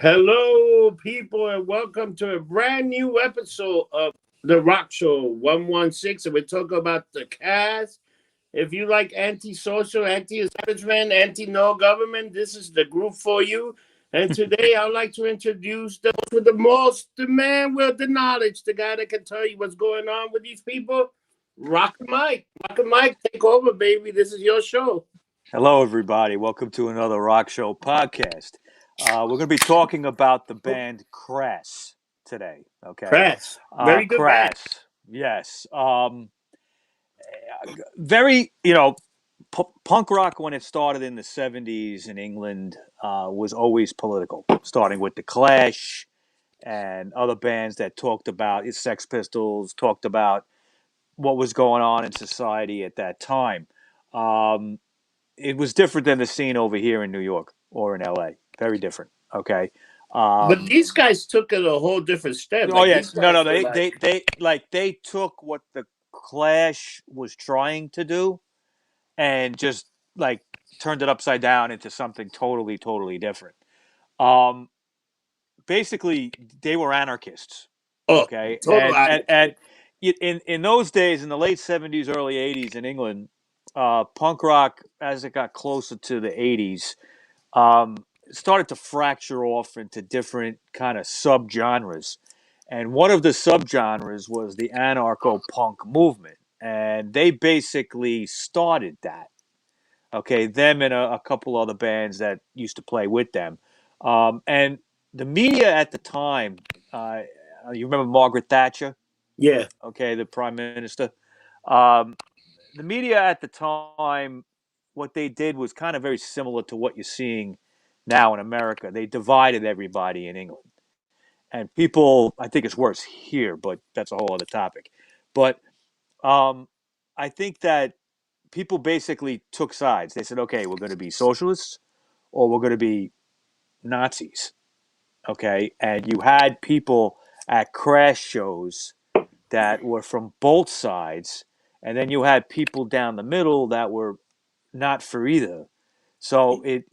Hello, people, and welcome to a brand new episode of the Rock Show 116. And we're talking about the cast. If you like anti-social, anti-establishment, anti-no government, this is the group for you. And today I'd like to introduce those with the man with the knowledge, the guy that can tell you what's going on with these people. Rocker Mike. Rocker Mike, take over, baby. This is your show. Hello, everybody. Welcome to another Rockshow podcast. We're going to be talking about the band Crass today. Okay, Crass. Very good band. Crass. Yes. Very. Punk rock when it started in the '70s in England was always political. Starting with the Clash and other bands that talked about Sex Pistols, talked about what was going on in society at that time. It was different than the scene over here in New York or in LA. Very different. Okay. But these guys took it a whole different step. Oh yes, no. They took what the Clash was trying to do, and just like turned it upside down into something totally different. Basically, they were anarchists. Okay, and in those days, in the late '70s, early '80s in England, punk rock, as it got closer to the '80s, started to fracture off into different kind of subgenres. And one of the subgenres was the anarcho-punk movement. And they basically started that. Okay, them and a couple other bands that used to play with them. And the media at the time, you remember Margaret Thatcher? Yeah. Okay, the prime minister. The media at the time, what they did was kind of very similar to what you're seeing now in America. They divided everybody in England. And people, I think it's worse here, but that's a whole other topic. But I think that people basically took sides. They said, okay, we're going to be socialists or we're going to be Nazis. Okay. And you had people at crash shows that were from both sides. And then you had people down the middle that were not for either. So it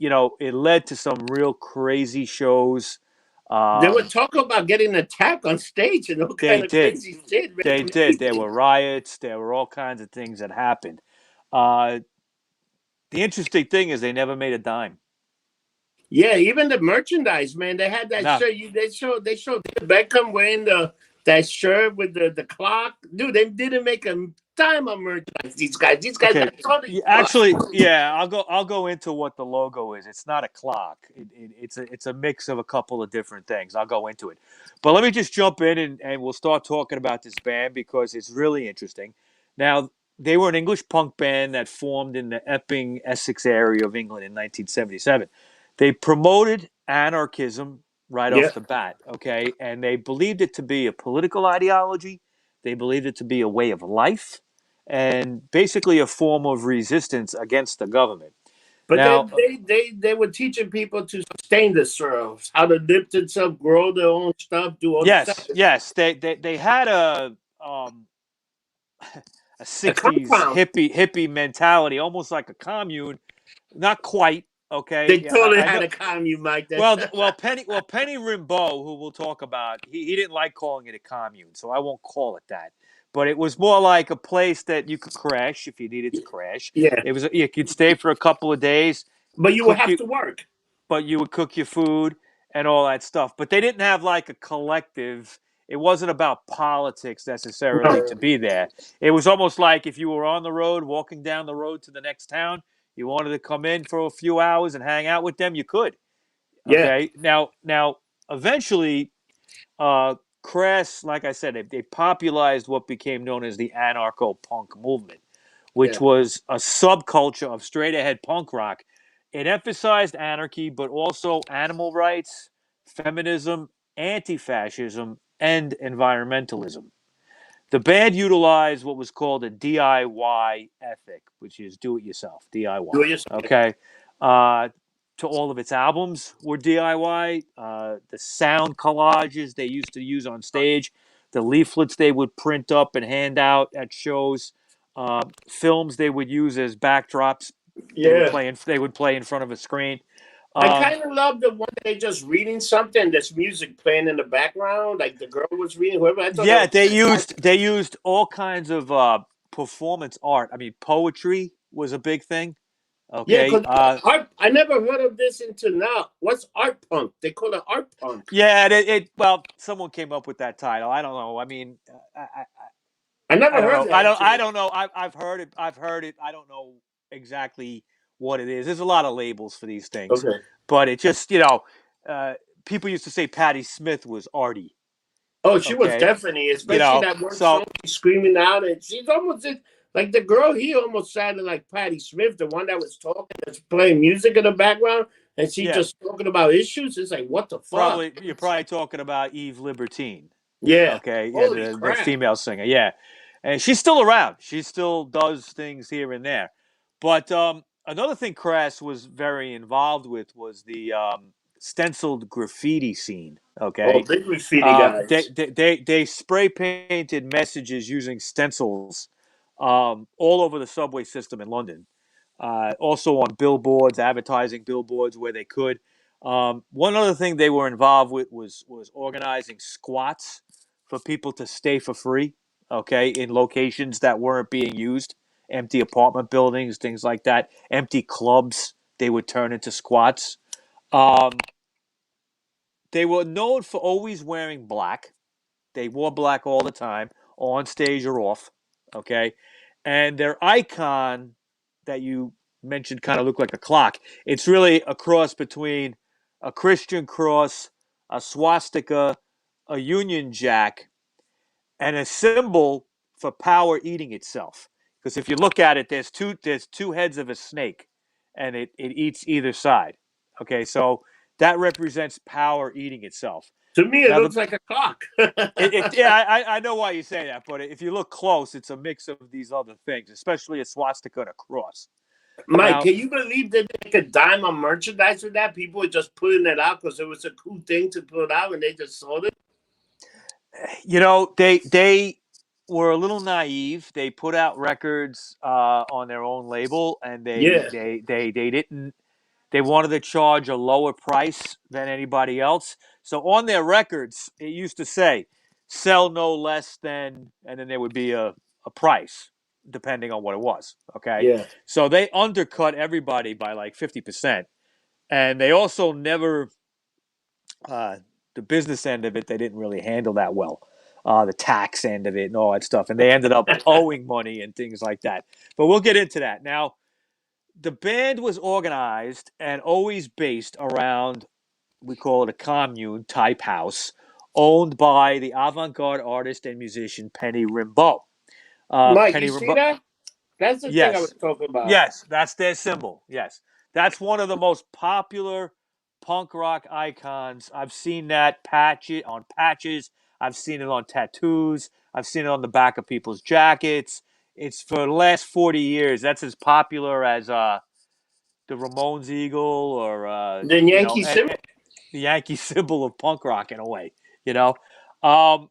led to some real crazy shows. They were talking about getting attacked on stage and all kind of crazy shit. They did. There were riots. There were all kinds of things that happened. The interesting thing is they never made a dime. Yeah, even the merchandise, man. They had that shirt. They showed Beckham wearing that shirt with the clock. Dude, they didn't make a dime on merchandise. These guys okay. Actually, yeah, I'll go into what the logo is. It's not a clock. It's a mix of a couple of different things. I'll go into it. But let me just jump in and we'll start talking about this band because it's really interesting. Now, they were an English punk band that formed in the Epping, Essex area of England in 1977. They promoted anarchism right off the bat, okay? And they believed it to be a political ideology. They believed it to be a way of life and basically a form of resistance against the government. But now, they were teaching people to sustain themselves, how to lift themselves, grow their own stuff, do all stuff. Yes. They had a 60s hippie mentality, almost like a commune. Not quite. Okay, they totally had a commune, Mike. Well, Penny Rimbaud, who we'll talk about, he didn't like calling it a commune, so I won't call it that. But it was more like a place that you could crash if you needed to crash. Yeah, you could stay for a couple of days, but you would have to work. But you would cook your food and all that stuff. But they didn't have like a collective. It wasn't about politics necessarily to be there. It was almost like if you were on the road, walking down the road to the next town. You wanted to come in for a few hours and hang out with them, you could. Okay. Yeah. Now, eventually, Crass, like I said, they popularized what became known as the anarcho-punk movement, which was a subculture of straight-ahead punk rock. It emphasized anarchy, but also animal rights, feminism, anti-fascism, and environmentalism. The band utilized what was called a DIY ethic, which is do-it-yourself, DIY. Do-it-yourself. Okay. To all of its albums were DIY. The sound collages they used to use on stage, the leaflets they would print up and hand out at shows, films they would use as backdrops. Yeah. They would play in front of a screen. I kind of love the one that they just reading something. There's music playing in the background, like the girl was reading. Whoever I thought Yeah, that was they used all kinds of performance art. I mean, poetry was a big thing. yeah, Okay. because art. I never heard of this until now. What's art punk? They call it art punk. Yeah, well, someone came up with that title. I don't know. I mean, I I never don't heard know. that I until. don't know. I've heard it. I've heard it. I don't know exactly what it is. There's a lot of labels for these things, Okay. but it just uh, people used to say Patti Smith was arty. Oh, she was Okay, definitely, especially that one so song she's screaming out, and she's almost like the girl. He almost sounded like Patti Smith, the one that was talking, that's playing music in the background, and she yeah, just talking about issues. It's like, what the fuck? you're probably talking about Eve Libertine. Yeah. Okay, yeah, Holy the crap. female singer, yeah, and she's still around. She still does things here and there. But another thing Crass was very involved with was the stenciled graffiti scene. Oh, Okay, big graffiti guys. they spray painted messages using stencils all over the subway system in London. Also on billboards, advertising billboards where they could. One other thing they were involved with was organizing squats for people to stay for free. Okay, in locations that weren't being used, empty apartment buildings, things like that, empty clubs. They would turn into squats. Um, they were known for always wearing black. They wore black all the time, on stage or off. Okay. And their icon that you mentioned kind of looked like a clock. It's really a cross between a Christian cross, a swastika, a Union Jack, and a symbol for power eating itself. Because if you look at it, there's two heads of a snake, and it eats either side. Okay, so that represents power eating itself. To me, it Now the looks like a clock. yeah, I know why you say that, but if you look close, it's a mix of these other things, especially a swastika and a cross. Mike, Now, can you believe that they could dime on merchandise with that? People were just putting it out because it was a cool thing to put out, and they just sold it. they were a little naive. They put out records on their own label, and Yeah. they didn't. They wanted to charge a lower price than anybody else. So on their records, it used to say sell no less than, and then there would be a price depending on what it was. Okay. Yeah. So they undercut everybody by like 50%. And they also never, uh, the business end of it, they didn't really handle that well. The tax end of it and all that stuff. And they ended up owing money and things like that. But we'll get into that. Now, the band was organized and always based around, we call it a commune type house, owned by the avant-garde artist and musician Penny Rimbaud. Mike, you Penny see Rimbaud, that? That's the thing I was yes, talking about. yes, that's their symbol. Yes, that's one of the most popular punk rock icons. I've seen that on patches. I've seen it on tattoos. I've seen it on the back of people's jackets. It's for the last 40 years. That's as popular as the Ramones eagle or The Yankee symbol. the Yankee symbol of punk rock in a way, you know. Um,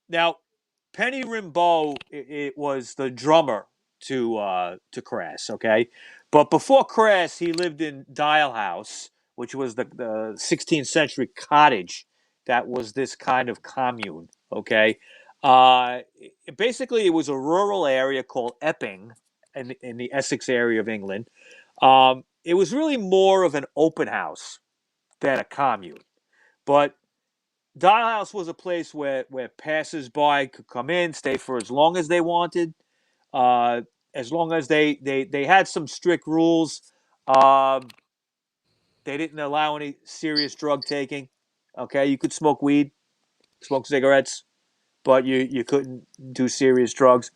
Now, Penny Rimbaud it was the drummer to Crass, okay, but before Crass, he lived in Dial House, which was the 16th century cottage that was this kind of commune, okay. Basically, it was a rural area called Epping in the Essex area of England. It was really more of an open house than a commune. But Dial House was a place where passers-by could come in, stay for as long as they wanted, uh, as long as they had some strict rules. Um, they didn't allow any serious drug taking. Okay, you could smoke weed, smoke cigarettes, but you couldn't do serious drugs.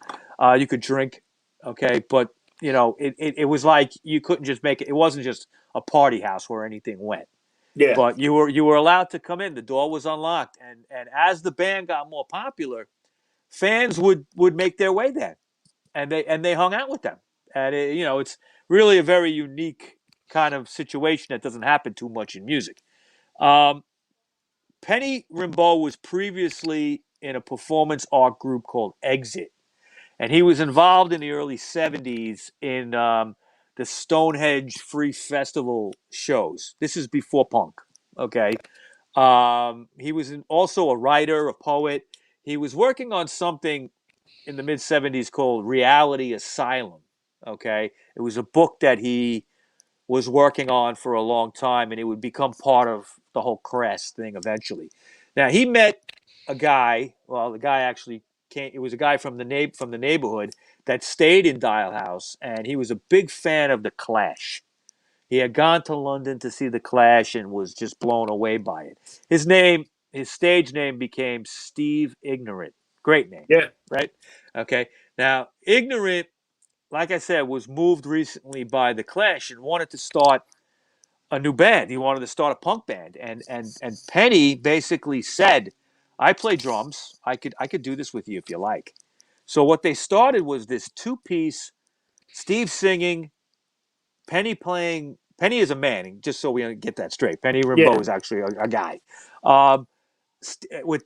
You could drink, okay, but it was like you couldn't just make it. It wasn't just a party house where anything went. Yeah. But you were allowed to come in. The door was unlocked, and as the band got more popular, fans would make their way there, and they hung out with them. And it's really a very unique kind of situation that doesn't happen too much in music. Um, Penny Rimbaud was previously in a performance art group called Exit, and he was involved in the early '70s in the Stonehenge Free Festival shows. This is before punk. Okay. He was also a writer, a poet. He was working on something in the mid 70s called Reality Asylum. Okay. It was a book that he was working on for a long time, and it would become part of the whole Crass thing eventually. Now, he met a guy, well, the guy actually came, it was a guy from the neighborhood that stayed in Dial House, and he was a big fan of the Clash. He had gone to London to see the Clash and was just blown away by it. His stage name became Steve Ignorant. Great name, Yeah. right? Okay. Now, Ignorant, like I said, was moved recently by the Clash and wanted to start a new band. He wanted to start a punk band, and Penny basically said, "I play drums. I could do this with you if you like." So what they started was this two-piece: Steve singing, Penny playing. Penny is a man, just so we get that straight. Penny Rimbaud Yeah. is actually a guy, um, with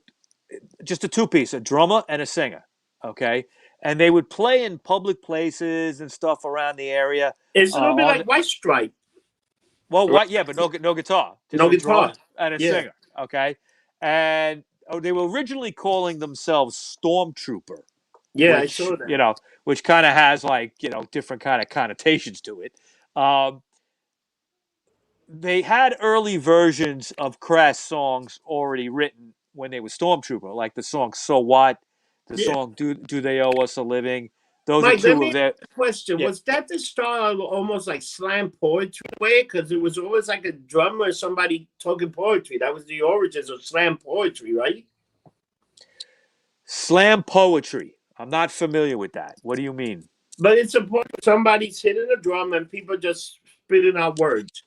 just a two-piece: a drummer and a singer. Okay, and they would play in public places and stuff around the area. It's a little bit On like White Stripe. Well, Right? what? Yeah, but no guitar, just No a guitar. drummer and a Yeah. singer. Okay, and they were originally calling themselves Stormtrooper, Yeah, I which saw that. which kind of has like different kind of connotations to it. Um, they had early versions of Crass songs already written when they were Stormtrooper, like the song "So What," the Yeah. song "Do They Owe Us a Living." Those are Mike, let two me of ask their. you a question. Yeah. Was that the start of almost like slam poetry way? Because it was always like a drummer or somebody talking poetry. That was the origins of slam poetry, right? Slam poetry. I'm not familiar with that. What do you mean? But it's important. Somebody's hitting a drum and people just spitting out words.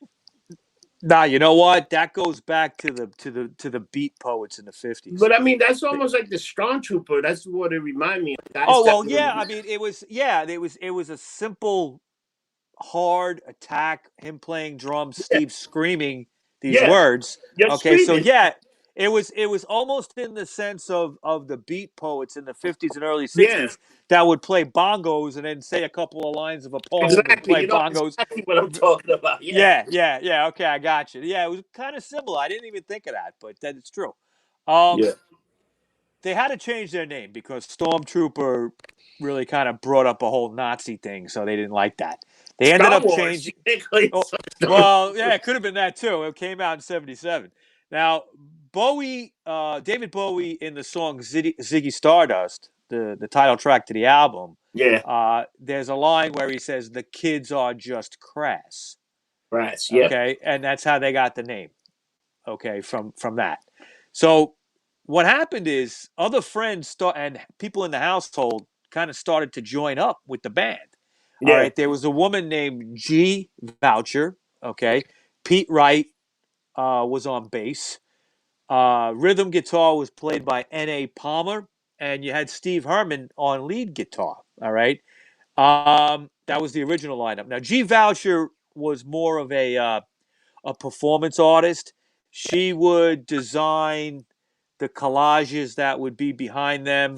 Nah, you know what? That goes back to the beat poets in the 50s. But I mean, that's almost like the Stormtrooper. That's what it reminded me of. Guys Oh that well, were, yeah. I mean, it was a simple, hard attack. Him playing drums, yeah, Steve screaming these yeah, words. just Okay, so screaming. yeah, it was almost in the sense of the beat poets in the 50s and early Yeah, 60s that would play bongos and then say a couple of lines of a poem and exactly. play You know bongos. exactly what I'm talking about. Yeah, Yeah. Okay, I got you. Yeah, it was kind of similar. I didn't even think of that, but that is true. Um, yeah. they had to change their name because Stormtrooper really kind of brought up a whole Nazi thing, so they didn't like that. They ended Star up Wars. changing. Oh, Star well, yeah, it could have been that too. It came out in '77. Now, David Bowie, in the song Ziggy Stardust, the title track to the album, Yeah, there's a line where he says, "The kids are just crass." Crass. Yeah. Okay, and that's how they got the name. Okay, from that. So what happened is other friends and people in the household kind of started to join up with the band. All Yeah. right, there was a woman named G Voucher. Okay, Pete Wright was on bass. Rhythm guitar was played by N.A. Palmer, and you had Steve Herman on lead guitar. All right, that was the original lineup. Now G Voucher was more of a performance artist. She would design the collages that would be behind them.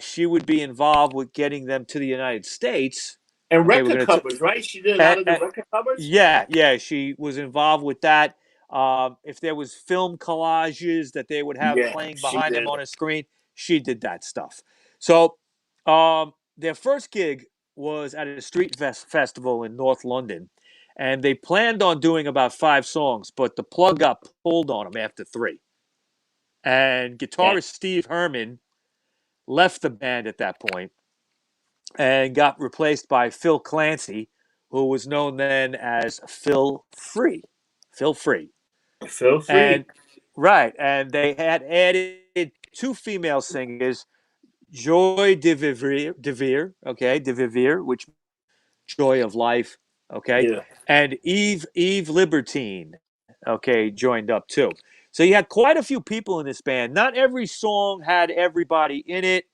She would be involved with getting them to the United States. And Okay, we're record going to. covers, right? She did a lot of the record covers. Yeah, she was involved with that. If there was film collages that they would have Yeah, playing she behind them did. on a screen, she did that stuff. So their first gig was at a street festival in North London, and they planned on doing about 5 songs, but the plug got pulled on them after 3. And Yeah. guitarist Steve Herman left the band at that point and got replaced by Phil Clancy, who was known then as Phil Free. Phil Free. Feel free. And right, and they had added 2 female singers, Joy de Vivre, which Joy of Life, okay, Yeah. and Eve Libertine, okay, joined up too. So you had quite a few people in this band. Not every song had everybody in it.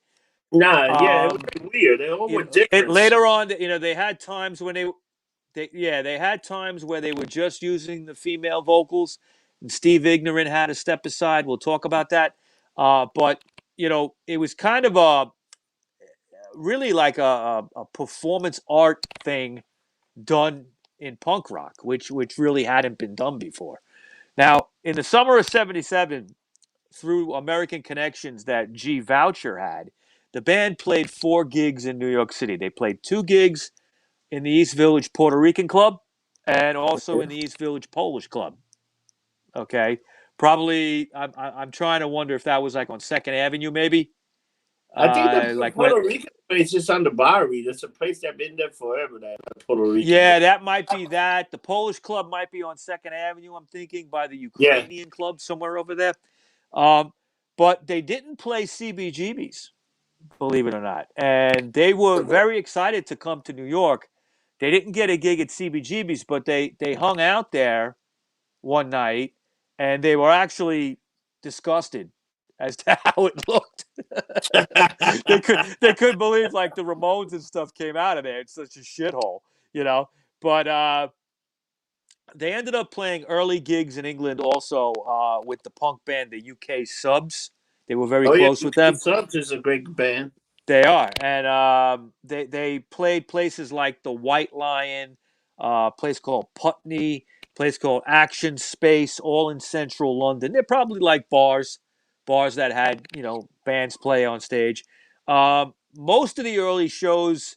Nah, yeah, it was Um, like weird. They all were it different. later on, they had times when they had times where they were just using the female vocals, and Steve Ignorant had to step aside. We'll talk about that. But it was kind of really like a performance art thing done in punk rock, which really hadn't been done before. Now, in the summer of '77, through American connections that G Voucher had, the band played 4 gigs in New York City. They played 2 gigs in the East Village Puerto Rican Club and also in the East Village Polish Club. Okay, probably I'm trying to wonder if that was like on Second Avenue, maybe. I think the Like when, Puerto Rican place is on the Bowery. That's a place that's been there forever. That Puerto Rican. yeah, that might be that. The Polish club might be on Second Avenue. I'm thinking by the Yeah. Ukrainian club somewhere over there. Um, but they didn't play CBGBs, believe it or not, and they were very excited to come to New York. They didn't get a gig at CBGBs, but they hung out there one night, and they were actually disgusted as to how it looked. They couldn't believe like the Ramones and stuff came out of there. It's such a shithole, you know. But they ended up playing early gigs in England also with the punk band the UK Subs. They were very Oh yeah, close with them. Subs is a great band. They are, and they played places like the White Lion, a place called Putney, place called Action Space, all in central London. They're probably like bars that had bands play on stage. Most of the early shows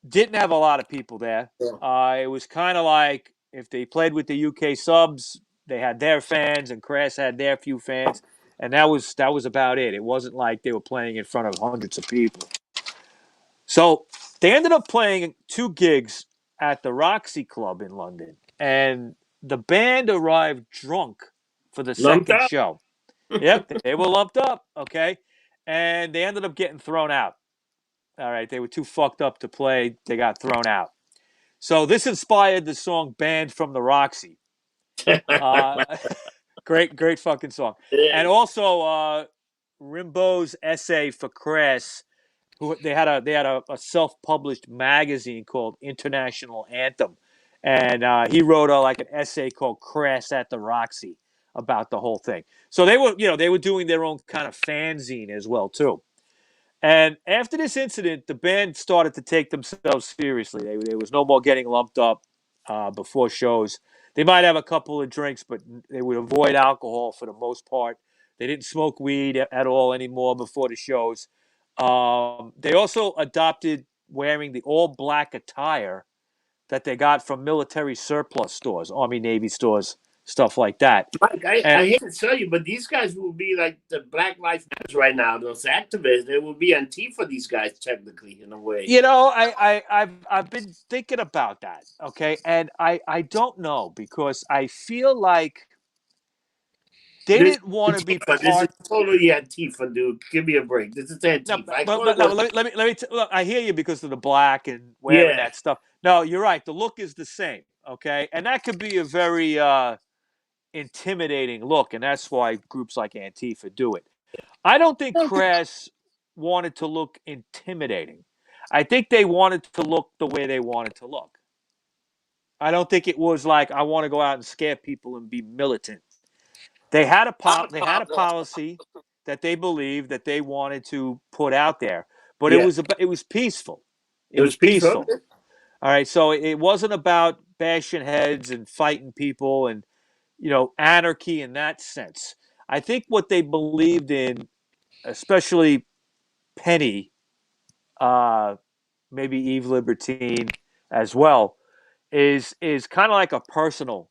didn't have a lot of people there. It was kind of like if they played with the UK Subs, they had their fans, and Crass had their few fans, and that was about it. It wasn't like they were playing in front of hundreds of people. So they ended up playing 2 gigs at the Roxy Club in London, and the band arrived drunk for the Lumped second up. show. Yep, they were lumped up, okay, and they ended up getting thrown out. All right, they were too fucked up to play. They got thrown out. So this inspired the song "Banned from the Roxy." Uh, great fucking song. Yeah. And also Rimbaud's essay for Crass, who they had a self-published magazine called International Anthem, and he wrote like an essay called Crass at the Roxy about the whole thing. So they were doing their own kind of fanzine as well too. And after this incident, the band started to take themselves seriously. There was no more getting lumped up before shows. They might have a couple of drinks, but they would avoid alcohol for the most part. They didn't smoke weed at all anymore before the shows. They also adopted wearing the all-black attire that they got from military surplus stores, Army, Navy stores, stuff like that. Mike, And I hate to tell you, but these guys will be like the Black Lives Matter right now. Those activists, they will be Antifa. These guys, technically, in a way. I've been thinking about that, okay, and I don't know because I feel like they This is didn't want to be Antifa. This is part. totally Antifa, dude. Give me a break. This is No, Antifa. I call but it no, what. let me look. I hear you because of the black and wearing Yeah. that stuff. No, you're right. The look is the same, okay, and that could be a very intimidating look, and that's why groups like Antifa do it. I don't think Crass wanted to look intimidating. I think they wanted to look the way they wanted to look. I don't think it was like I want to go out and scare people and be militant. They had a policy that they believed that they wanted to put out there, but Yeah. it was peaceful. It It was was peaceful. peaceful. All right, so it wasn't about bashing heads and fighting people and anarchy in that sense. I think what they believed in, especially Penny, uh, maybe Eve Libertine as well, is kind of like a personal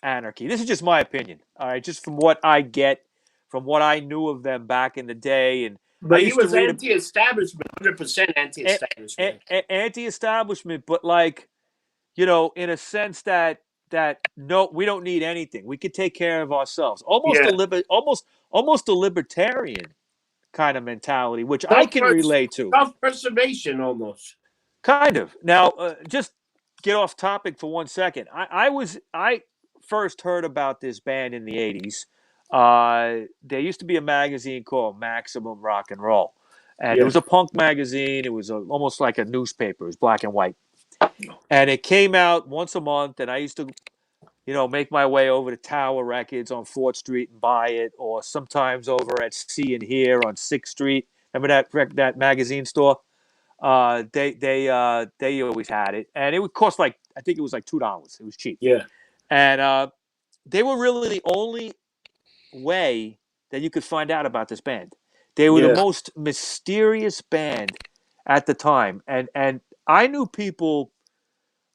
anarchy. This is just my opinion. All right, just from what I get, from what I knew of them back in the day, and I But he used to was read anti-establishment, 100% anti-establishment. anti-establishment, but like in a sense that no, we don't need anything. We could take care of ourselves. Yeah. Almost a libertarian kind of mentality, which I can relate to. Self-preservation, almost. Kind of. Now, just get off topic for 1 second. I first heard about this band in the '80s. There used to be a magazine called Maximum Rock and Roll, and it Yeah. was a punk magazine. It was almost like a newspaper. It was black and white, and it came out once a month. And I used to, make my way over to Tower Records on 4th Street and buy it, or sometimes over at See and Hear on 6th Street. Remember that magazine store? They always had it, and it would cost like I think it was like $2. It was cheap, Yeah. and they were really the only way that you could find out about this band. They were the Yeah. most mysterious band at the time, and I knew people.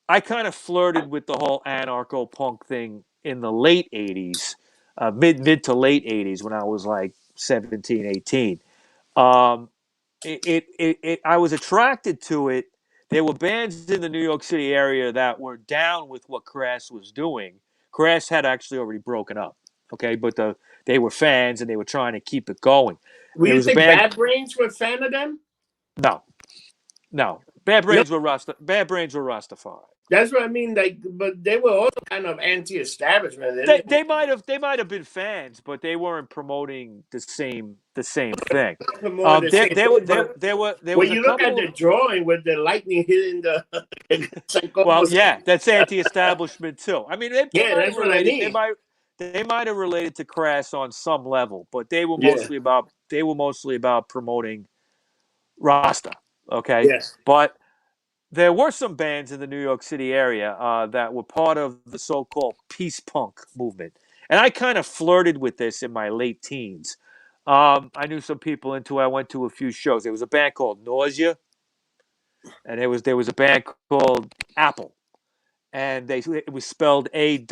I kind of flirted with the whole anarcho-punk thing in the late '80s, mid to late '80s when I was like 17, 18. Um, I was attracted to it. There were bands in the New York City area that were down with what Crass was doing. Crass had actually already broken up, okay, but they were fans and they were trying to keep it going. Will There you was a think band. Bad Brains were a fan of them? No, no. Bad No, Brains were Bad Brains were Rastafari. that's what I mean. Like, but they were also kind of anti-establishment. They They, didn't they might have they might have been fans, but they weren't promoting the same thing. promote the There same there thing. there But there when was a you look at couple the of. drawing with the lightning hitting the, it's like Well, almost, yeah, that's anti-establishment too. I mean, they yeah, might have that's what I related. They mean. might have related to Crass on some level, but Yeah. they were mostly about promoting Rasta. Okay, Yes. but there were some bands in the New York City area that were part of the so-called peace punk movement, and I kind of flirted with this in my late teens. I knew some people into it. I went to a few shows. There was a band called Nausea, and there was a band called Apple, and it was spelled A.P.P.L.E.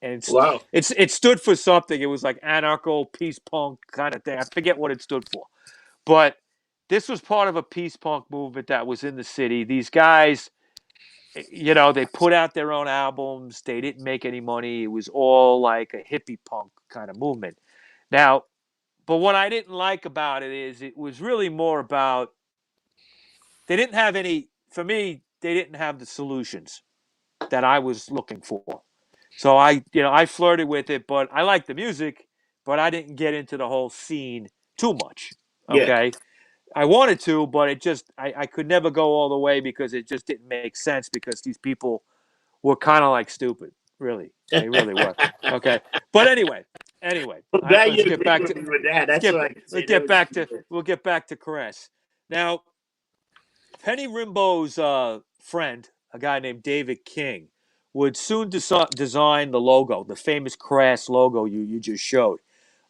And Wow. it stood for something. It was like anarcho peace punk kind of thing. I forget what it stood for, but this was part of a peace punk movement that was in the city. These guys, they put out their own albums. They didn't make any money. It was all like a hippie punk kind of movement. Now, but what I didn't like about it is it was really more about they didn't have any. For me, they didn't have the solutions that I was looking for. So I flirted with it, but I liked the music, but I didn't get into the whole scene too much. Yeah. Okay. I wanted to, but I could never go all the way because it just didn't make sense because these people were kind of like stupid. Really. They really were. Okay. But anyway, I'm glad let's you get agree back with to me with that. let's That's get what I can say. let's They get were back to stupid. we'll get back to Crass. Now, Penny Rimbaud's friend, a guy named David King, would soon design the logo, the famous Crass logo you just showed.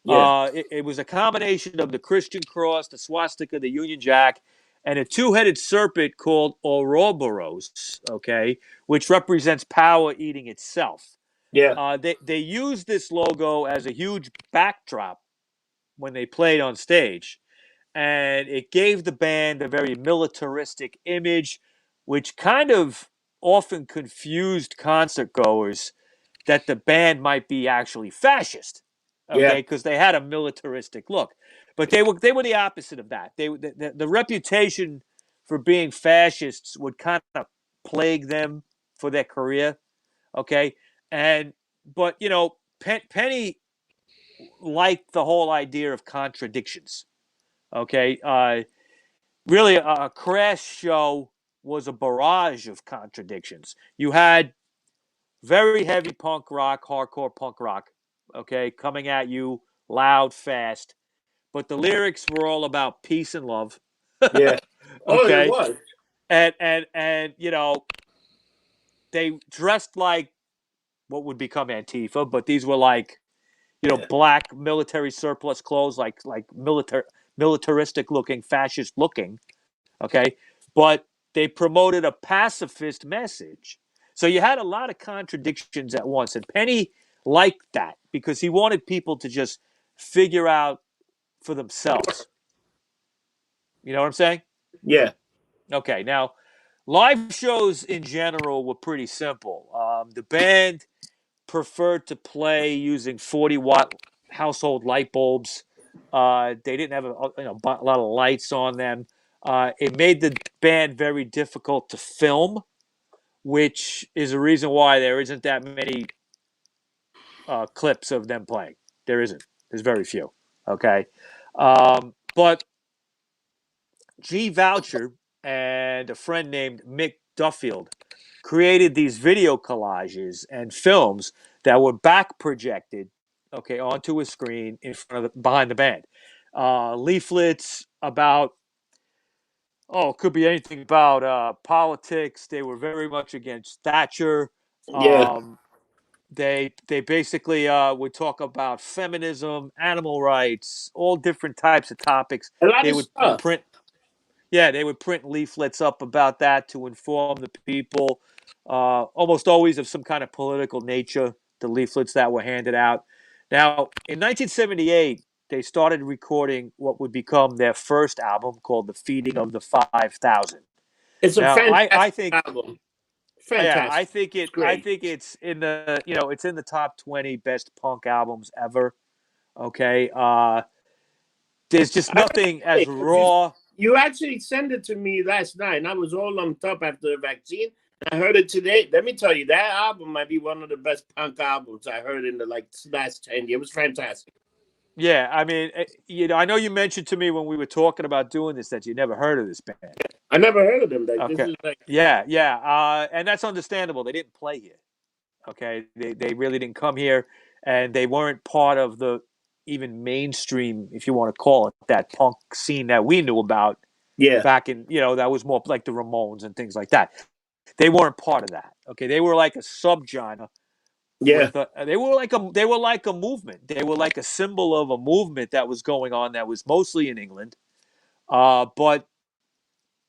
Yeah. It was a combination of the Christian cross, the swastika, the Union Jack, and a two-headed serpent called Ouroboros, okay, which represents power eating itself. Yeah. They used this logo as a huge backdrop when they played on stage, and it gave the band a very militaristic image, which kind of often confused concert goers that the band might be actually fascist. Yeah. Okay, because they had a militaristic look, but they were the opposite of that. The reputation for being fascists would kind of plague them for their career. Okay, and but Penny liked the whole idea of contradictions. Okay, really, a Crash show was a barrage of contradictions. You had very heavy punk rock, hardcore punk rock, okay, coming at you loud, fast, but the lyrics were all about peace and love. Yeah. Oh, it Okay, was. and they dressed like what would become Antifa, but these were like Yeah. black military surplus clothes, like militaristic looking, fascist looking. Okay, but they promoted a pacifist message. So you had a lot of contradictions at once, and Penny liked that because he wanted people to just figure out for themselves. You know what I'm saying? Yeah. Okay, now live shows in general were pretty simple. The band preferred to play using 40-watt household light bulbs. They didn't have a lot of lights on them. It made the band very difficult to film, which is a reason why there isn't that many clips of them playing. There isn't. There's very few. Okay, but G. Voucher and a friend named Mick Duffield created these video collages and films that were back projected, okay, onto a screen in front of behind the band. leaflets about, it could be anything about politics. They were very much against Thatcher. Yeah. They basically would talk about feminism, animal rights, all different types of topics. A lot They of would stuff. print Yeah, they would print leaflets up about that to inform the people, almost always of some kind of political nature, the leaflets that were handed out. Now, in 1978, they started recording what would become their first album called The Feeding of the 5,000. It's a Now, I fantastic think, album. yeah, Fantastic. It's I great. think it's in the, it's in the top 20 best punk albums ever. Okay. There's just I heard nothing it as because you raw. you actually sent it to me last night, and I was all lumped up after the vaccine. I heard it today. Let me tell you, that album might be one of the best punk albums I heard in the last 10 years. It was fantastic. Yeah, I mean, I know you mentioned to me when we were talking about doing this that you never heard of this band. I never heard of them. Like this Okay. is like Yeah, and that's understandable. They didn't play here. Okay, they really didn't come here, and they weren't part of the even mainstream, if you want to call it that, punk scene that we knew about yeah, back in, that was more like the Ramones and things like that. They weren't part of that. Okay, they were like a subgenre yeah. they were like a movement. They were like a symbol of a movement that was going on that was mostly in England. But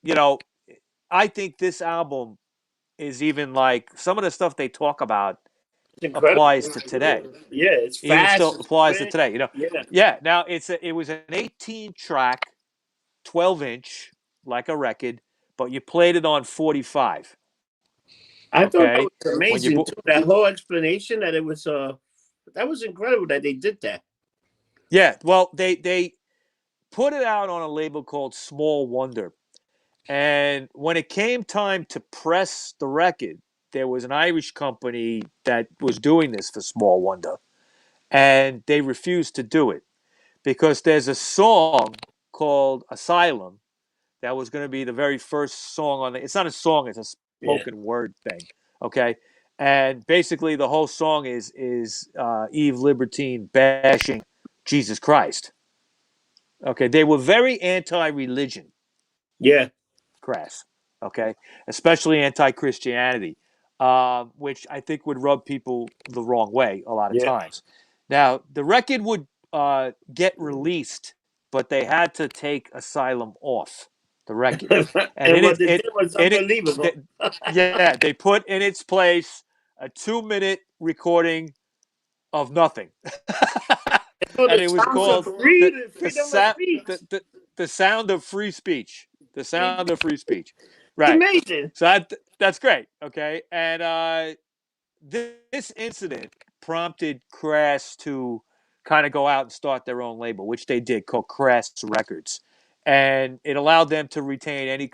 you know, I think this album is even like some of the stuff they talk about It's incredible. applies to today. Yeah, it's Even fast. still It's applies to quick. today. Yeah. Yeah. Now it was an 18 track, 12-inch, like a record, but you played it on 45. I thought that Okay, was when you amazing too. That whole explanation that it was that was incredible that they did that. yeah, well they put it out on a label called Small Wonder. And when it came time to press the record, there was an Irish company that was doing this for Small Wonder, and they refused to do it because there's a song called Asylum that was going to be the very first song on it. It's not a song; it's a Yeah. spoken word thing. Okay, and basically the whole song is Eve Libertine bashing Jesus Christ. Okay, they were very anti-religion. Yeah. Crass, okay, especially anti-Christianity, which I think would rub people the wrong way a lot of Yeah. times. Now, the record would get released, but they had to take Asylum off the record, and And what they did was unbelievable. yeah, they put in its place a 2-minute recording of nothing, So and the it was sounds of called the the, freedom of sa- speech. the sound of free speech. The sound of free speech. It's Right. amazing. So that's great. Okay. And this incident prompted Crass to kind of go out and start their own label, which they did, called Crass Records. And it allowed them to retain any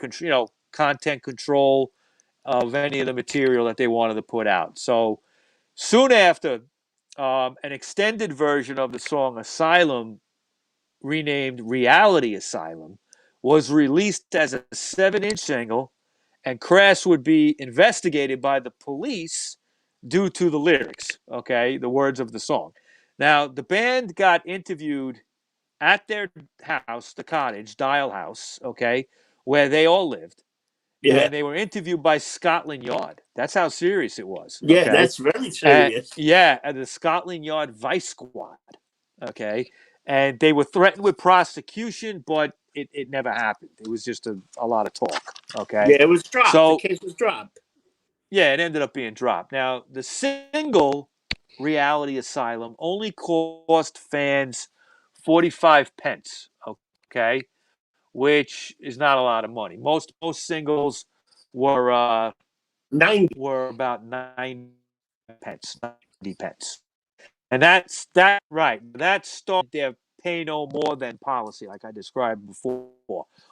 content control of any of the material that they wanted to put out. So soon after, an extended version of the song Asylum, renamed Reality Asylum, was released as a 7-inch single, and Crass would be investigated by the police due to the lyrics, okay, the words of the song. Now, the band got interviewed at their house, the cottage, Dial House, okay, where they all lived, Yeah. and they were interviewed by Scotland Yard. That's how serious it was, Yeah, okay? that's very serious. Yeah, at the Scotland Yard Vice Squad, okay? And they were threatened with prosecution, but it never happened. It was just a lot of talk, okay? Yeah, it was dropped. The So, case was dropped. yeah, it ended up being dropped. Now, the single Reality Asylum only cost fans 45 pence, okay? Which is not a lot of money. Most singles were 90. were about 90 pence. And that's that right. That started their pay no more than policy, like I described before.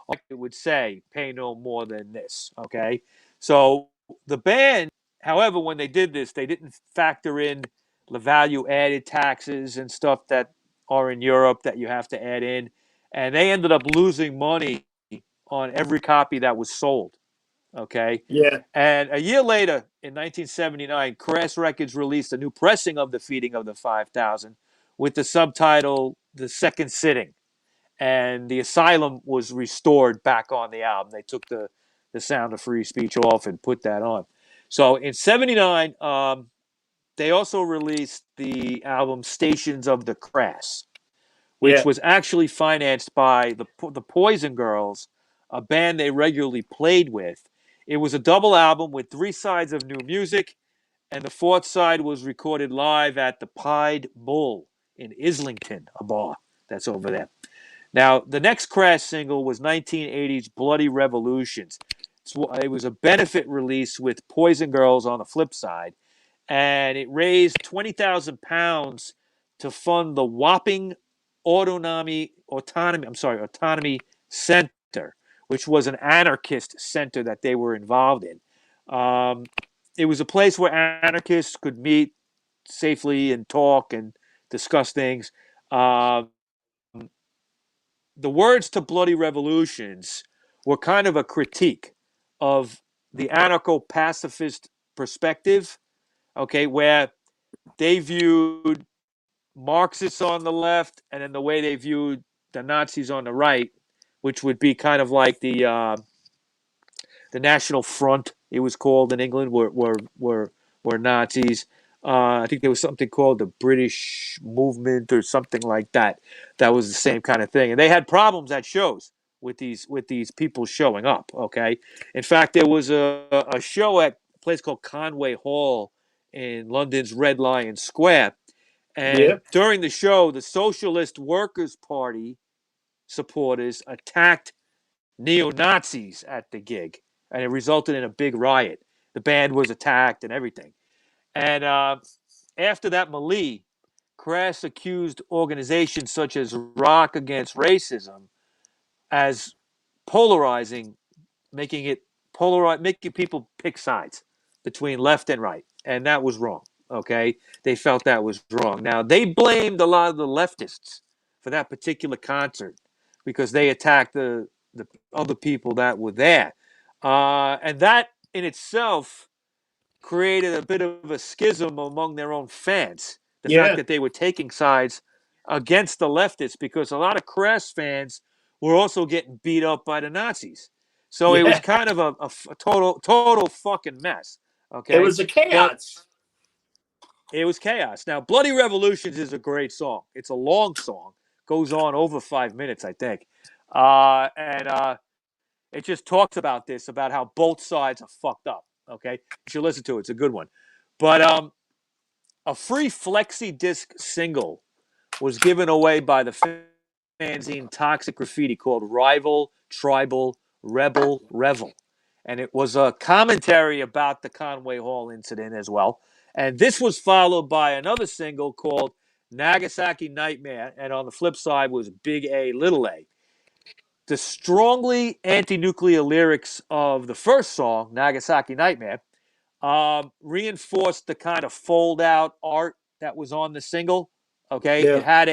Like it would say, pay no more than this. Okay. So the band, however, when they did this, they didn't factor in the value added taxes and stuff that are in Europe that you have to add in. And they ended up losing money on every copy that was sold. Okay. Yeah. And a year later, in 1979, Crass Records released a new pressing of The Feeding of the 5,000 with the subtitle The Second Sitting. and the asylum was restored back on the album. They took the sound of free speech off and put that on. So in '79, they also released the album Stations of the Crass, which Yeah. was actually financed by the Poison Girls, a band they regularly played with. It was a double album with 3 sides of new music, and the 4th side was recorded live at the Pied Bull in Islington, a bar that's over there. Now, the next Crash single was 1980's Bloody Revolutions. It was a benefit release with Poison Girls on the flip side, and it raised £20,000 to fund the Wapping Autonomy Center, which was an anarchist center that they were involved in. It was a place where anarchists could meet safely and talk and discuss things. Um, the words to Bloody Revolutions were kind of a critique of the anarcho-pacifist perspective, okay, where they viewed Marxists on the left and then the way they viewed the Nazis on the right, which would be kind of like the National Front, it was called in England, were Nazis. I think there was something called the British Movement or something like that. That was the same kind of thing, and they had problems at shows with these people showing up. Okay, in fact, there was a show at a place called Conway Hall in London's Red Lion Square, Yeah. and during the show, the Socialist Workers' Party supporters attacked neo-Nazis at the gig, and it resulted in a big riot. The band was attacked and everything. And after that melee, Crass accused organizations such as Rock Against Racism as polarizing, making people pick sides between left and right, and that was wrong. Okay, they felt that was wrong. Now they blamed a lot of the leftists for that particular concert because they attacked the other people that were there, and that in itself created a bit of a schism among their own fans. The fact Yeah. that they were taking sides against the leftists because a lot of Crass fans were also getting beat up by the Nazis. So it was Yeah. kind of a total fucking mess. It Okay, was a but chaos. it was chaos. Now, Bloody Revolutions is a great song. It's a long song, goes on over 5 minutes, I think, and it just talks about this, about how both sides are fucked up. Okay, you should listen to it. It's a good one. But a free flexi disc single was given away by the fanzine Toxic Graffiti called Rival, Tribal, Rebel, Revel. And it was a commentary about the Conway Hall incident as well. And this was followed by another single called Nagasaki Nightmare. And on the flip side was Big A, Little A. The strongly anti-nuclear lyrics of the first song, Nagasaki Nightmare, reinforced the kind of fold-out art that was on the single. Okay, it Yeah. had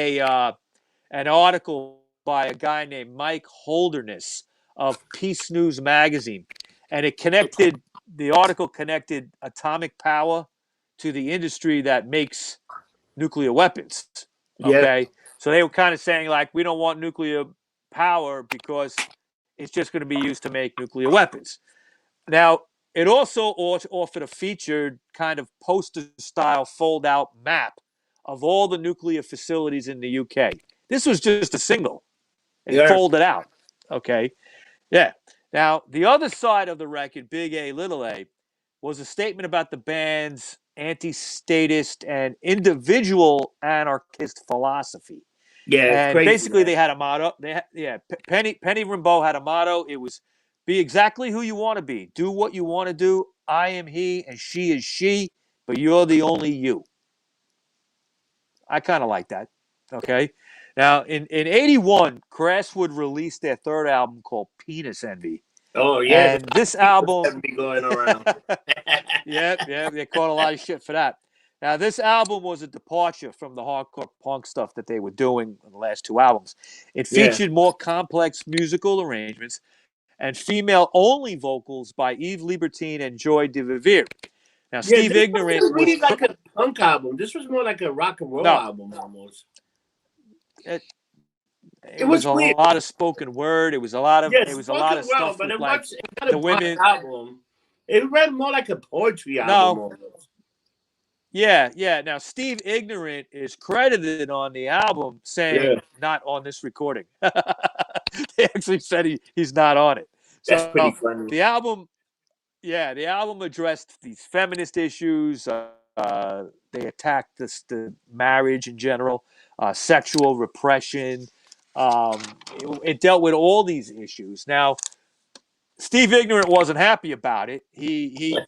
an article by a guy named Mike Holderness of Peace News magazine, and the article connected atomic power to the industry that makes nuclear weapons. Yeah. Okay, so they were kind of saying like, we don't want nuclear power because it's just going to be used to make nuclear weapons. Now, it also offered a featured kind of poster-style fold-out map of all the nuclear facilities in the UK. This was just a single. It Yeah. folded out. Okay. Yeah. Now, the other side of the record, Big A, Little A, was a statement about the band's anti-statist and individual anarchist philosophy. Yeah. It's And crazy, basically, man. they had a motto. Penny Rimbaud had a motto. It was, "Be exactly who you want to be. Do what you want to do. I am he, and she is she. But you're the only you." I kind of like that. Okay. Now, in '81, Crasswood released their third album called Penis Envy, Oh yeah. and this album, Be going around. yeah, they caught a lot of shit for that. Now, this album was a departure from the hardcore punk stuff that they were doing in the last 2 albums. It Yeah. featured more complex musical arrangements and female-only vocals by Yves Libertine and Joy DeVivere. Now, Yeah. Steve This Ignorant wasn't was really like a punk album. This was more like a rock and roll no, album almost. it, It It was was a weird. lot of spoken word. It was a lot of Yes, spoken well, stuff but with it like was not a the punk women. album. It read more like a poetry album No, almost. yeah, yeah. Now Steve Ignorant is credited on the album saying Yeah, not on this recording. They actually said he's not on it. that's pretty So funny. the album, yeah, the album addressed these feminist issues. They attacked the marriage in general, sexual repression. Um, it dealt with all these issues. Now, Steve Ignorant wasn't happy about it. He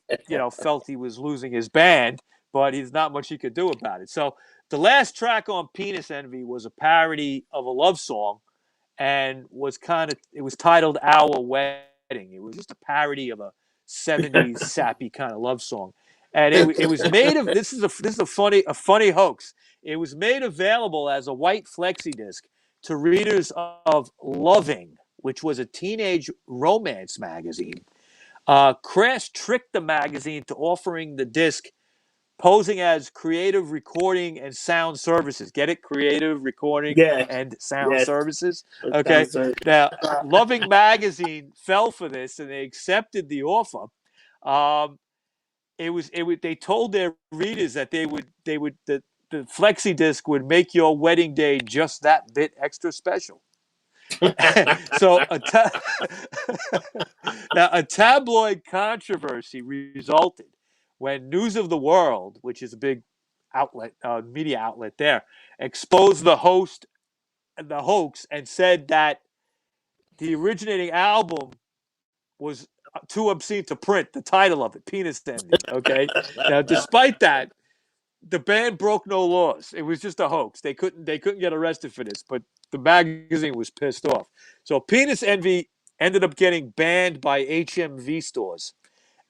felt he was losing his band, but there's not much he could do about it. So the last track on Penis Envy was a parody of a love song, and it was titled Our Wedding. It was just a parody of a 70s sappy kind of love song. And it was made of this is a funny hoax. It was made available as a white flexi disc to readers of Loving, which was a teenage romance magazine. Crass tricked the magazine to offering the disc posing as creative recording and sound services. Get it? Creative recording Yeah, and sound yes. services. That Okay. sounds like Now, Loving Magazine fell for this and they accepted the offer. Um, they told their readers that the flexi disc would make your wedding day just that bit extra special. So now a tabloid controversy resulted when News of the World, which is a big outlet, media outlet there, exposed the hoax, and said that the originating album was too obscene to print. The title of it, Penis Envy. Okay. Now, despite that, the band broke no laws. It was just a hoax. They couldn't get arrested for this, but the magazine was pissed off. So Penis Envy ended up getting banned by HMV stores.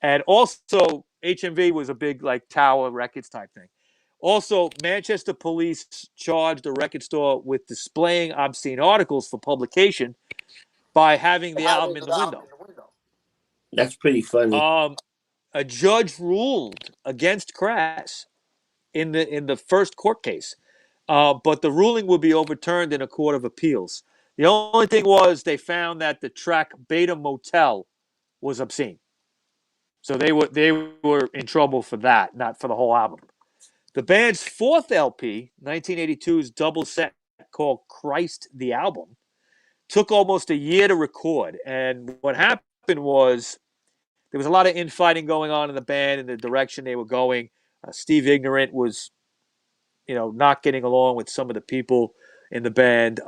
And also HMV was a big like Tower Records type thing. Also, Manchester police charged a record store with displaying obscene articles for publication by having the album in the window. that's pretty funny. A judge ruled against Crass in the first court case. But the ruling would be overturned in a court of appeals. The only thing was they found that the track Beta Motel was obscene. So they were in trouble for that, not for the whole album. The band's fourth LP, 1982's double set called Christ the Album, took almost a year to record. And what happened was there was a lot of infighting going on in the band and the direction they were going. Steve Ignorant was not getting along with some of the people in the band.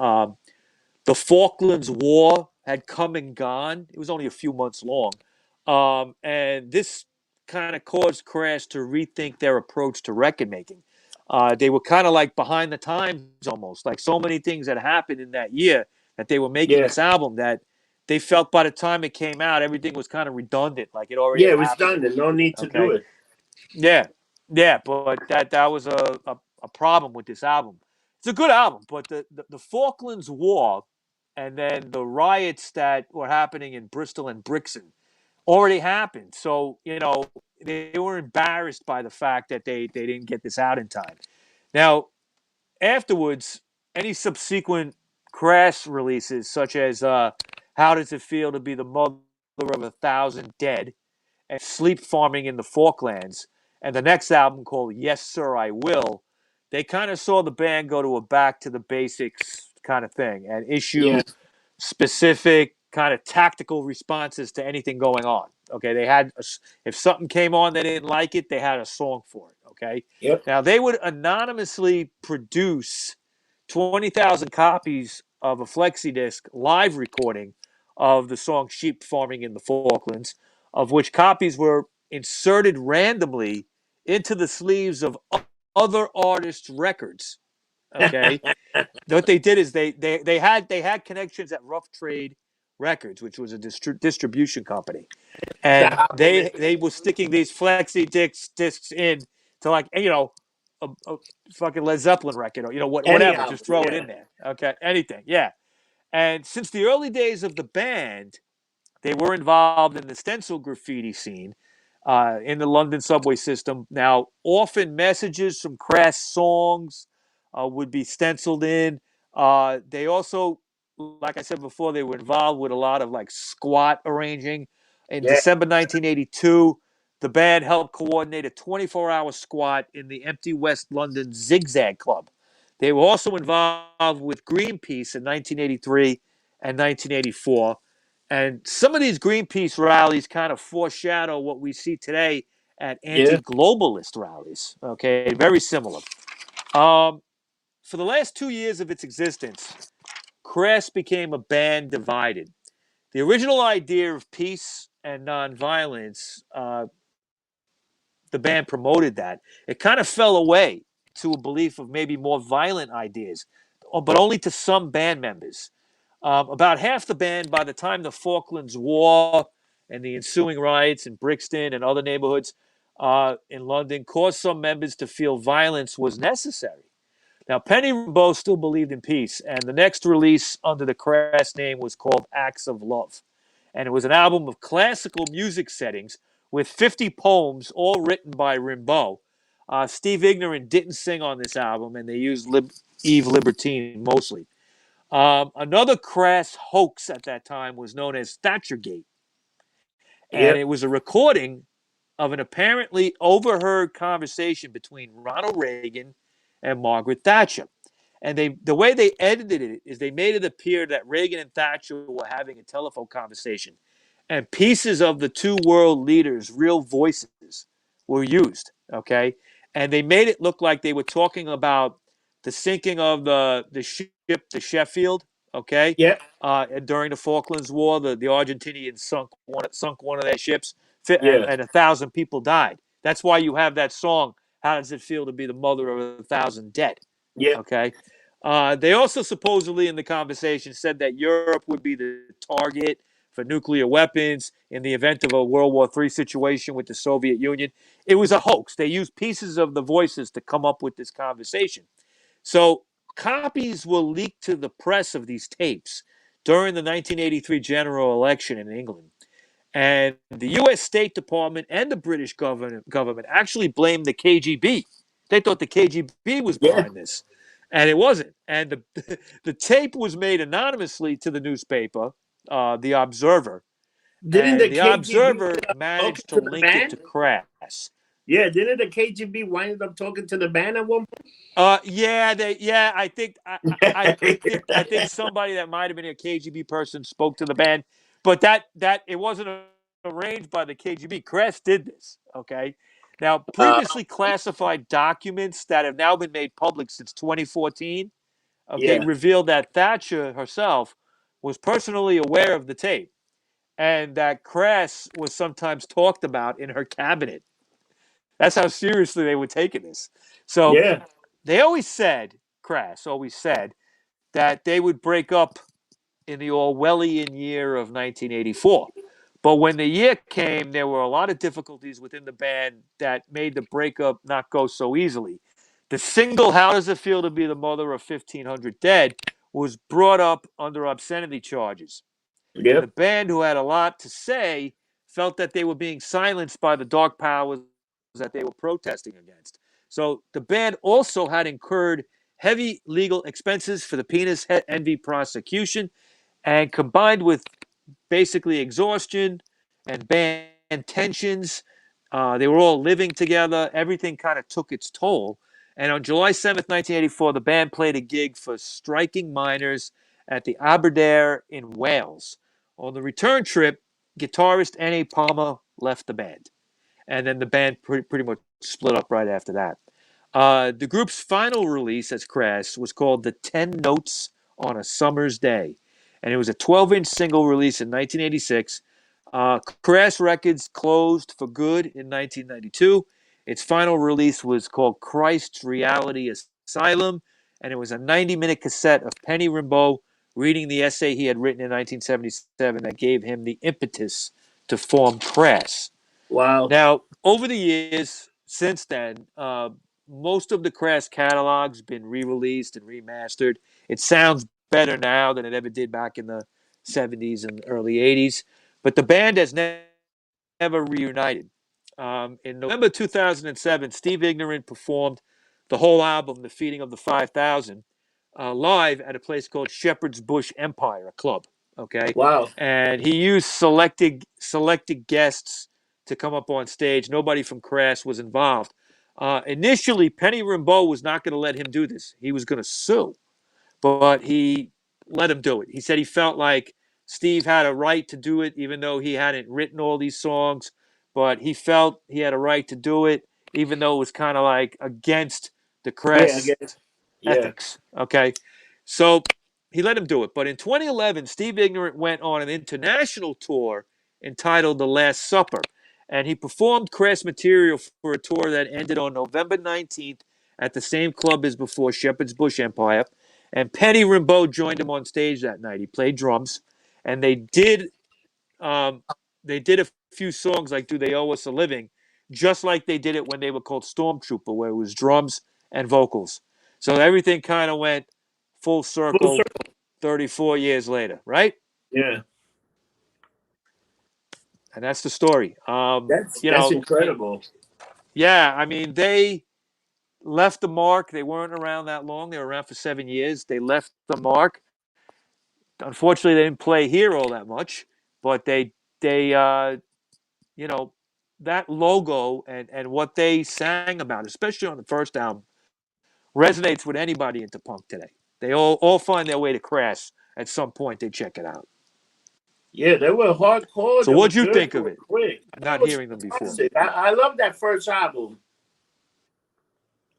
The Falklands War had come and gone. It was only a few months long. And this kind of caused Crash to rethink their approach to record making. They were kind of like behind the times almost, like so many things that happened in that year that they were making Yeah, this album that they felt by the time it came out, everything was kind of redundant, like it already yeah, had it was happened. done. There's no need to do Okay. it. Yeah, yeah, but that was a problem with this album. It's a good album, but the Falklands War and then the riots that were happening in Bristol and Brixton already happened. So, they were embarrassed by the fact that they didn't get this out in time. Now, afterwards, any subsequent Crash releases, such as How Does It Feel to Be the Mother of 1,000 Dead, and Sleep Farming in the Falklands, and the next album called Yes Sir I Will, they kind of saw the band go to a back to the basics kind of thing and Yeah, issue specific kind of tactical responses to anything going on. Okay, if something came on they didn't like it, they had a song for it. Okay, yep. now they would anonymously produce 20,000 copies of a flexi disc live recording of the song Sheep Farming in the Falklands, of which copies were inserted randomly into the sleeves of other artists' records. Okay, what they did is they had connections at Rough Trade Records, which was a distribution company, The and album is they were sticking these flexi discs in to like a fucking Led Zeppelin record or any whatever, album. just throw it Yeah, in there. Okay, anything, yeah. And since the early days of the band, they were involved in the stencil graffiti scene in the London subway system. Now, often messages from Crass songs would be stenciled in. They also like I said before, they were involved with a lot of like squat arranging. In Yeah. December 1982, the band helped coordinate a 24-hour squat in the empty West London Zigzag Club. They were also involved with Greenpeace in 1983 and 1984. And some of these Greenpeace rallies kind of foreshadow what we see today at Yeah. anti-globalist rallies. Okay, very similar. Um, for the last 2 years of its existence, Crass became a band divided. The original idea of peace and nonviolence, the band promoted that. It kind of fell away to a belief of maybe more violent ideas, but only to some band members. About half the band, by the time the Falklands War and the ensuing riots in Brixton and other neighborhoods in London, caused some members to feel violence was necessary. Now, Penny Rimbaud still believed in peace, and the next release under the Crass name was called Acts of Love. And it was an album of classical music settings with 50 poems, all written by Rimbaud. Steve Ignorant didn't sing on this album, and they used Yves Libertine mostly. Another Crass hoax at that time was known as Thatchergate, and Yep. it was a recording of an apparently overheard conversation between Ronald Reagan and Margaret Thatcher. And the way they edited it is they made it appear that Reagan and Thatcher were having a telephone conversation, and pieces of the two world leaders' real voices were used. Okay, and they made it look like they were talking about the sinking of the ship, the Sheffield. Okay, Yep. during the Falklands War, the Argentinians sunk one of their ships, Yeah. and 1,000 people died. That's why you have that song. How does it feel to be the mother of 1,000 dead? Yep. Okay. They also supposedly in the conversation said that Europe would be the target for nuclear weapons in the event of a World War III situation with the Soviet Union. It was a hoax. They used pieces of the voices to come up with this conversation. So copies were leaked to the press of these tapes during the 1983 general election in England. And the U.S. State Department and the British government actually blamed the KGB. They thought the KGB was Yeah. behind this, and it wasn't. And the tape was made anonymously to the newspaper, The Observer, Didn't the and The KGB Observer wind up talking managed to to the link it to band? Crass. Yeah. Didn't the KGB wind up talking to the band at one Yeah, I think I think point? somebody that might have been a KGB person spoke to the band, but that it wasn't arranged by the KGB. Crass did this. Okay, now uh, previously classified documents that have now been made public since 2014. Okay, yeah. revealed that Thatcher herself was personally aware of the tape, and that Crass was sometimes talked about in her cabinet. That's how seriously they were taking this. So Yeah. they always said, Crass always said, that they would break up in the Orwellian year of 1984. But when the year came, there were a lot of difficulties within the band that made the breakup not go so easily. The single, How Does It Feel to Be the Mother of 1,500 Dead, was brought up under obscenity charges. And the Yep. band, who had a lot to say, felt that they were being silenced by the dark powers that they were protesting against. So the band also had incurred heavy legal expenses for the penis envy prosecution, and combined with basically exhaustion and band tensions, they were all living together. Everything kind of took its toll. And on July 7th, 1984, the band played a gig for striking miners at the Aberdare in Wales. On the return trip, guitarist N.A. Palmer left the band. And then the band pretty much split up right after that. The group's final release as Crass was called The 10 Notes on a Summer's Day. And it was a 12-inch single release in 1986. Crass Records closed for good in 1992. Its final release was called Christ's Reality Asylum, and it was a 90-minute cassette of Penny Rimbaud reading the essay he had written in 1977 that gave him the impetus to form Crass. Wow. Now, over the years since then, most of the Crass catalog's been re-released and remastered. It sounds better now than it ever did back in the 70s and early 80s. But the band has never reunited. In November 2007, Steve Ignorant performed the whole album, The Feeding of the 5,000, live at a place called Shepherd's Bush Empire, a club. Okay, Wow. and he used selected guests to come up on stage. Nobody from Crass was involved. Initially, Penny Rimbaud was not going to let him do this. He was going to sue, but he let him do it. He said he felt like Steve had a right to do it, even though he hadn't written all these songs. But he felt he had a right to do it, even though it was kind of like against the Yeah, I Crass guess. Yeah. ethics. Okay, so he let him do it. But in 2011, Steve Ignorant went on an international tour entitled The Last Supper, and he performed Crass material for a tour that ended on November 19th at the same club as before, Shepherd's Bush Empire. And Penny Rimbaud joined him on stage that night. He played drums, and they did a few songs like "Do They Owe Us a Living," just like they did it when they were called Stormtrooper, where it was drums and vocals. So everything kind of went full Full circle circle. 34 years later, right? Yeah. And that's the story. That's incredible. Yeah, I mean, they left the mark. They weren't around that long. They were around for 7 years. They left the mark. Unfortunately, they didn't play here all that much, but they you know, that logo and what they sang about, especially on the first album, resonates with anybody into punk today. They all find their way to Crass at some point. They check it out. Yeah, they were hardcore. So, They were what'd you good. think They of were it? quick. That Not was hearing them before. fantastic. I love that first album.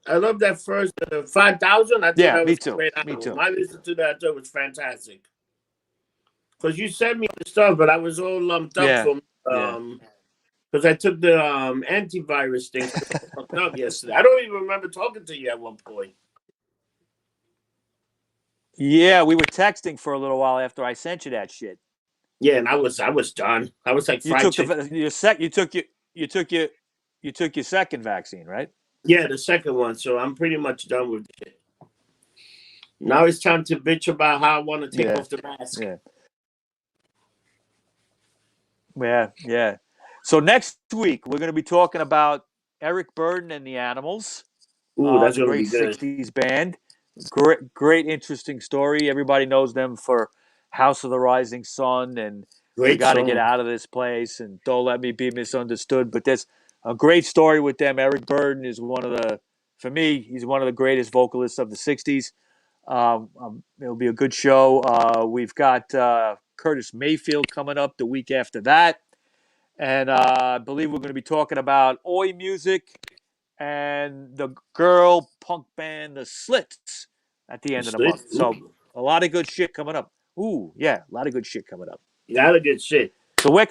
I love that first 5,000. I thought Yeah, that me was a too. great Me album. too. I listened to that. I thought it was fantastic. Because you sent me the stuff, but I was all lumped up Yeah, from yeah. because I took the antivirus thing fucked up yesterday. I don't even remember talking to you at one point. Yeah, we were texting for a little while after I sent you that shit. Yeah, and I was done. I was like You fried took chicken. you took your second vaccine, right? Yeah, the second one. So I'm pretty much done with it. Now it's time to bitch about how I want to take Yeah, off the mask. yeah, yeah. So next week we're going to be talking about Eric Burden and the Animals, Ooh, that's the gonna great be good. '60s band. Great, interesting story. Everybody knows them for House of the Rising Sun and We Great Got to Get song. Out of This Place and Don't Let Me Be Misunderstood. But there's a great story with them. Eric Burden is for me, he's one of the greatest vocalists of the '60s. It'll be a good show. We've got Curtis Mayfield coming up the week after that. And I believe we're going to be talking about Oi music and the girl punk band The Slits at the end of the month. So a lot of good shit coming up. Ooh, yeah, a lot of good shit coming up. Got a good shit. So where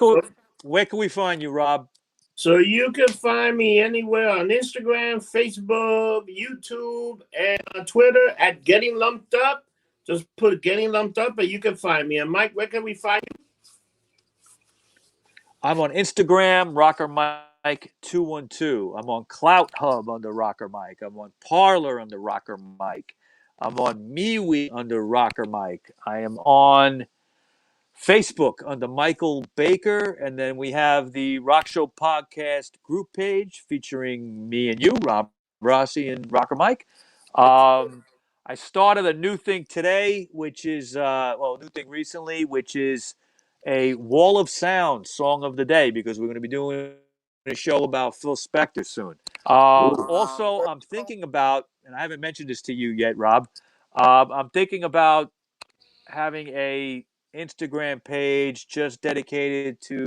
can we find you, Rob? So you can find me anywhere on Instagram, Facebook, YouTube, and on Twitter at Getting Lumped Up. Just put Getting Lumped Up, and you can find me. And Mike, where can we find you? I'm on Instagram, RockerMike212. I'm on Clout Hub under RockerMike. I'm on Parlor under RockerMike. I'm on MeWe under RockerMike. I am on Facebook under Michael Baker, and then we have the Rockshow podcast group page featuring me and you, Rob Rossi and Rocker Mike. I started a new thing today, which is a new thing recently, which is a Wall of Sound song of the day because we're going to be doing a show about Phil Spector soon. Also, I'm thinking about, and I haven't mentioned this to you yet, Rob. I'm thinking about having a Instagram page just dedicated to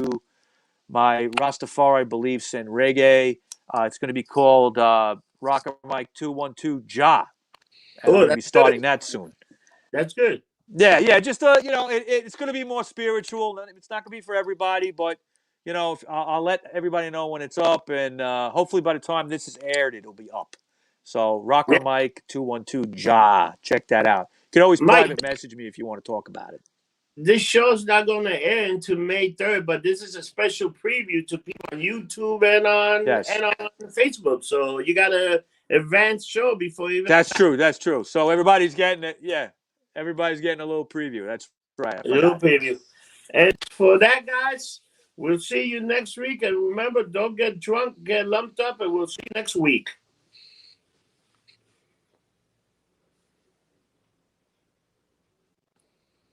my Rastafari beliefs and reggae. It's going to be called Rocker Mike 212 Ja, and I'm Oh, going to be that's starting good. that soon. That's good. Yeah. Just it's going to be more spiritual. It's not going to be for everybody, but I'll let everybody know when it's up, and hopefully by the time this is aired, it'll be up. So Rocker Yeah. Mike 212 Ja, check that out. You can always Mike, private message me if you want to talk about it. this show's not going to air until May 3rd, but this is a special preview to people on YouTube and on Facebook. So you got an advanced show before you even. That's true. So everybody's getting it. Yeah, everybody's getting a little preview. That's right. I A little forgot. preview. And for that, guys, we'll see you next week. And remember, don't get drunk, get lumped up, and we'll see you next week.